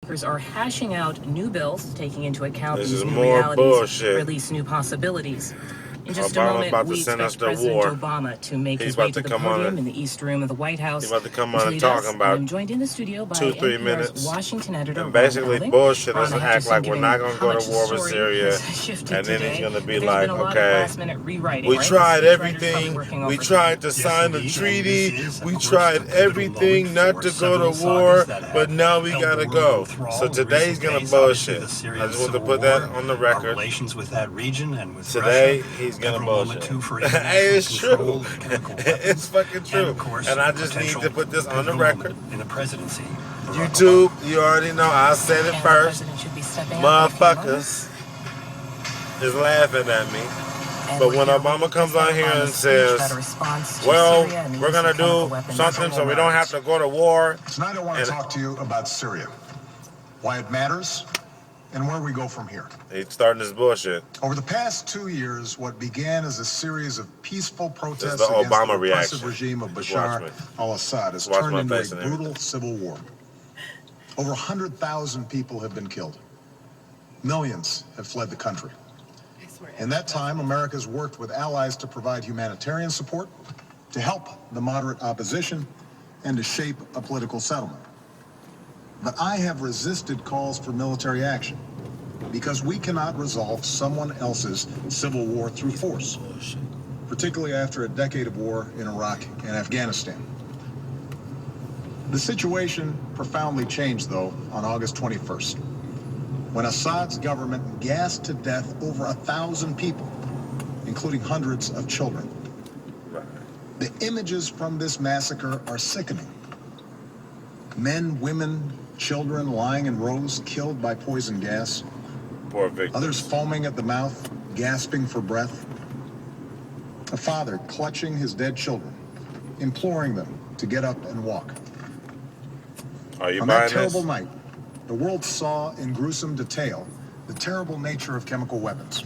lawmakers are hashing out new bills, taking into account This these is new more realities, bullshit. release new possibilities. In just a Obama moment, about to we send us expect to President war. Obama to make He's his way about to to the come on podium it. in the East Room of the White House. He's about to come on Until and he talk does, about I'm joined in the studio by 2-3 NPR's minutes Washington editor, and Ron basically Elving. bullshit us Ron, and I have to act say, like we're given not going to how go much to the war with story Syria. has shifted And then today, he's going to be there's like, been a lot of okay, last-minute rewriting, we right? tried The speechwriter's probably everything. working We over tried to sign the treaty. We tried everything not to go to war, but now we got to go. So today's going to bullshit. I just want to put that on the record. Relations with that region and with Today, Russia, he's going to bullshit. Hey, it's true. It's fucking true. And I just need to put this on the record. In the presidency. YouTube, you already know. I said it first. Motherfuckers is laughing at me. But when Obama comes on here and says, well, we're going to do something so we don't have to go to war. Tonight I want to talk to you about Syria, why it matters, and where we go from here. He's starting this bullshit. Over the past 2 years, what began as a series of peaceful protests the against Obama the repressive reaction. regime of Bashar al-Assad has turned into a brutal civil war. Over 100,000 people have been killed. Millions have fled the country. In that time, America's worked with allies to provide humanitarian support, to help the moderate opposition, and to shape a political settlement. But I have resisted calls for military action because we cannot resolve someone else's civil war through force, particularly after a decade of war in Iraq and Afghanistan. The situation profoundly changed, though, on August 21st, when Assad's government gassed to death over 1,000 people, including hundreds of children. The images from this massacre are sickening. Men, women, children lying in rows, killed by poison gas. Poor victims. Others foaming at the mouth, gasping for breath. A father clutching his dead children, imploring them to get up and walk. Are you On buying that terrible this? night, the world saw in gruesome detail the terrible nature of chemical weapons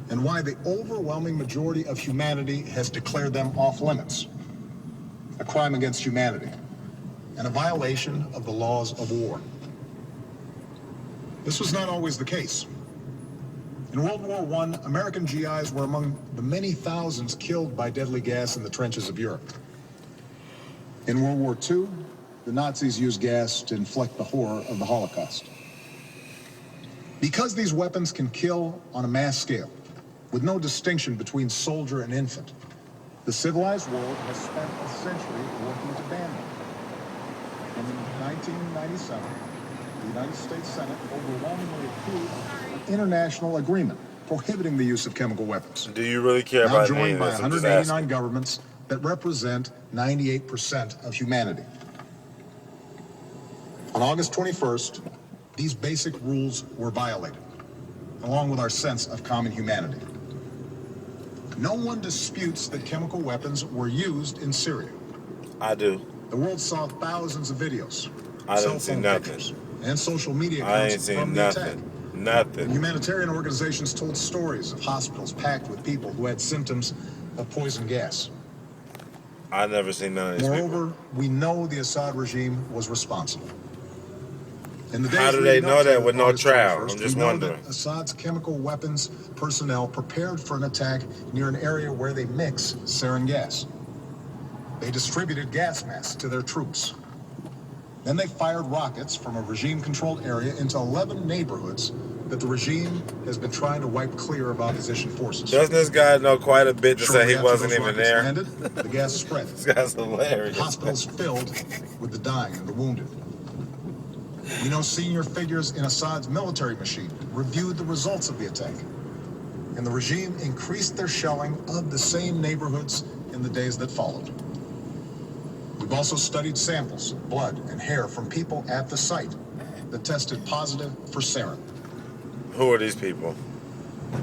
and why the overwhelming majority of humanity has declared them off limits, a crime against humanity, and a violation of the laws of war. This was not always the case. In World War I, American GIs were among the many thousands killed by deadly gas in the trenches of Europe. In World War II, the Nazis used gas to inflict the horror of the Holocaust. Because these weapons can kill on a mass scale, with no distinction between soldier and infant, the civilized world has spent a century working to ban them. And in 1997, the United States Senate overwhelmingly approved an international agreement prohibiting the use of chemical weapons. Do you really care now about joined by this? 189 governments that represent 98% of humanity. On August 21st, these basic rules were violated, along with our sense of common humanity. No one disputes that chemical weapons were used in Syria. I do. The world saw thousands of videos, I didn't see nothing. pictures, and social media I ain't accounts seen from the attack. nothing. Nothing. Humanitarian organizations told stories of hospitals packed with people who had symptoms of poison gas. I never seen none of these Moreover, people. we know the Assad regime was responsible. In the How days do they leading up know to that with no August trial? 21st, I'm just we know wondering. that Assad's chemical weapons personnel prepared for an attack near an area where they mix sarin gas. They distributed gas masks to their troops. Then they fired rockets from a regime-controlled area into 11 neighborhoods that the regime has been trying to wipe clear of opposition forces. Doesn't this guy know quite a bit to say Shortly he after wasn't those even rockets there? landed, the gas spread. This guy's hilarious. Hospitals filled with the dying and the wounded. We know senior figures in Assad's military machine reviewed the results of the attack, and the regime increased their shelling of the same neighborhoods in the days that followed. We've also studied samples, blood, and hair from people at the site that tested positive for sarin. Who are these people?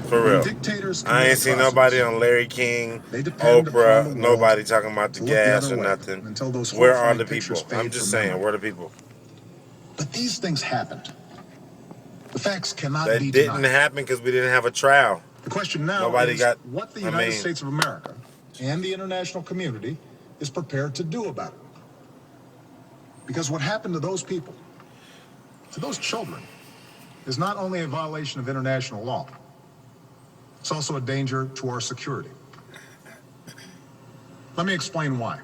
For real. Dictators I ain't seen nobody on Larry King, Oprah, nobody talking about the gas or nothing. Where are the people? I'm just saying, where are the people? But these things happened. The facts cannot That be didn't denied. happen because we didn't have a trial. The question now Nobody is got- what the I United mean- States of America and the international community is prepared to do about it. Because what happened to those people to those children is not only a violation of international law, it's also a danger to our security. Let me explain why.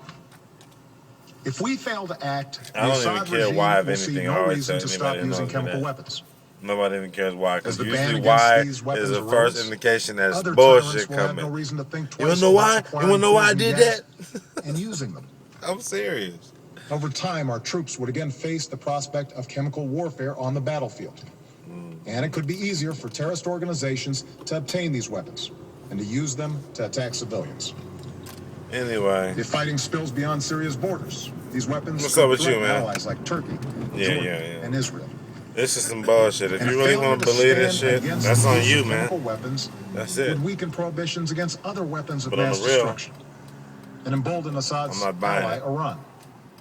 If we fail to act, the I don't even Assad care regime why, if will see anything, I no always reason tell to stop anybody that using knows me chemical that. weapons. Nobody even cares why, because As the ban usually against why these is weapons the first erodes, indication that other bullshit tyrants will have no coming. reason to think You wanna twice know about why? You acquiring wanna know why I poison did gas that? and using them. I'm serious. Over time, our troops would again face the prospect of chemical warfare on the battlefield. And it could be easier for terrorist organizations to obtain these weapons and to use them to attack civilians. Anyway. If fighting spills beyond Syria's borders, these weapons What's could up with you, threaten man? allies like Turkey, Yeah, Jordan, yeah. and Israel. This is some bullshit. If And you a really failure want to to believe this stand shit, against that's the on use you, of chemical man. weapons That's it. would weaken prohibitions against other weapons of But on mass the real, destruction and embolden Assad's I'm not buying ally, it. Iran,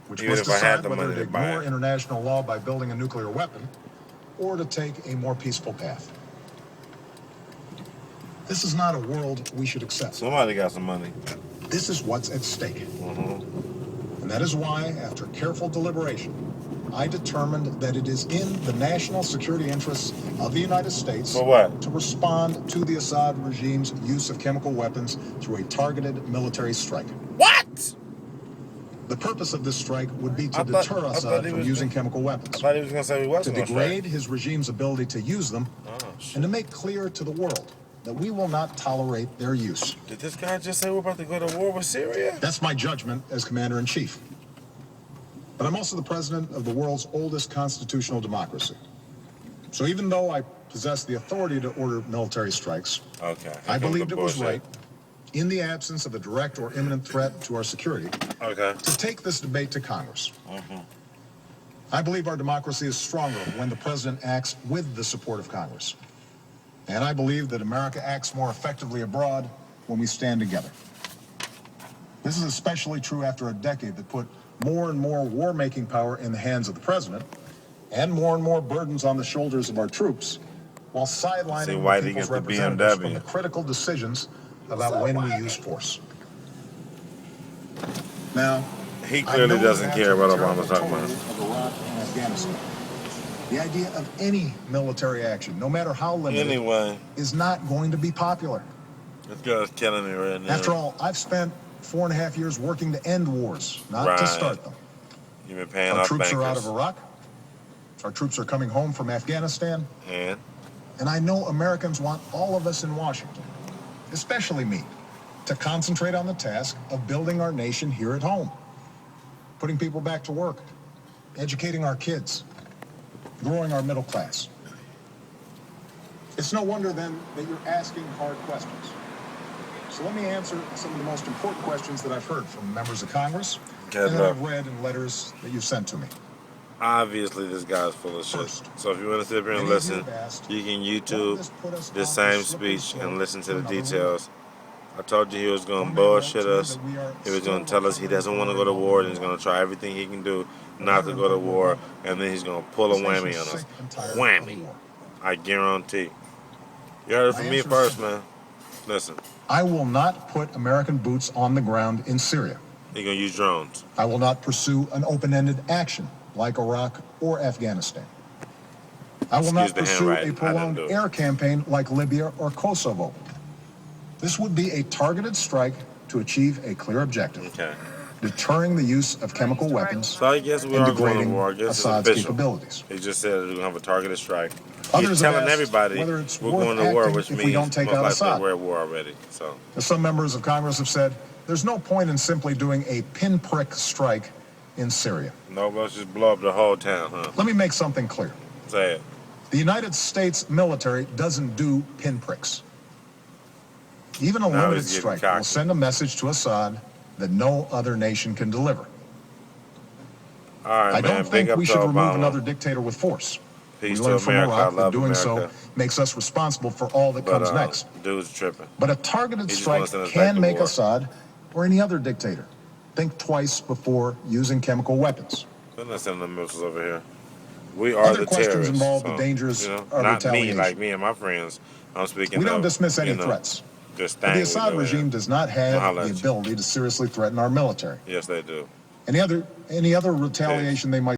which Even must if I had decide the whether money to to buy ignore it. international law by building a nuclear weapon or to take a more peaceful path. This is not a world we should accept. Somebody got some money. This is what's at stake. And that is why, after careful deliberation, I determined that it is in the national security interests of the United States For what? to respond to the Assad regime's use of chemical weapons through a targeted military strike. What? The purpose of this strike would be to deter Assad from using chemical weapons, I thought he was going to say we to wasn't going to strike. degrade his regime's ability to use them, and to make clear to the world that we will not tolerate their use. Did this guy just say we're about to go to war with Syria? That's my judgment as commander-in-chief. But I'm also the president of the world's oldest constitutional democracy. So even though I possess the authority to order military strikes, I believed it was right, in the absence of a direct or imminent threat to our security, to take this debate to Congress. I believe our democracy is stronger when the president acts with the support of Congress. And I believe that America acts more effectively abroad when we stand together. This is especially true after a decade that put more and more war-making power in the hands of the president and more burdens on the shoulders of our troops, while sidelining the people's representatives from the critical decisions about when we use force. Now, he clearly doesn't care what Obama's talking about. Of Iraq and Afghanistan. The idea of any military action, no matter how limited, is not going to be popular. This guy's killing me right now. After all, I've spent 4.5 years working to end wars, not to start them. You've been paying Our off troops bankers. are out of Iraq. Our troops are coming home from Afghanistan. And I know Americans want all of us in Washington, especially me, to concentrate on the task of building our nation here at home, putting people back to work, educating our kids, growing our middle class. It's no wonder then that you're asking hard questions. So let me answer some of the most important questions that I've heard from members of Congress and that I've read in letters that you've sent to me. Obviously, this guy's full of shit. So if you want to sit here and listen, you can YouTube this same speech and listen to the details. I told you he was going to bullshit us. He was going to tell us he doesn't want to go to war and he's going to try everything he can do not to go to war. And then he's going to pull a whammy on us. Whammy. I guarantee. You heard it from me first, man. Listen. I will not put American boots on the ground in Syria. You're going to use drones. I will not pursue an open-ended action like Iraq or Afghanistan. I will not pursue a prolonged air campaign like Libya or Kosovo. This would be a targeted strike to achieve a clear objective, deterring the use of chemical weapons so I guess we and are going to degrading war. I guess Assad's it's official. capabilities. He just said we're going to have a targeted strike. Others He's have telling asked everybody whether it's we're worth going to war, acting which if we means don't take most out likely Assad. we're at war already. So As some members of Congress have said, there's no point in simply doing a pinprick strike in Syria. no, let's just blow up the whole town, huh? Let me make something clear. Say it. The United States military doesn't do pinpricks. Even a limited strike will send a message to Assad that no other nation can deliver. All right, I don't think we should remove another dictator with force. Peace We learned to from America. Iraq I that love doing America. so makes us responsible for all that comes next. Dude's tripping. But a targeted He just strike wants to send us back can to make war. Assad or any other dictator think twice before using chemical weapons. They're not sending the missiles over here. We are Other the questions terrorists. involve so, the dangers you know, of not retaliation. me, like me and my friends. I'm speaking. We don't of, dismiss any you know, threats. This But thing the we Assad live regime in. does not have Holla the at you. ability to seriously threaten our military. Yes, they do. Any other retaliation they might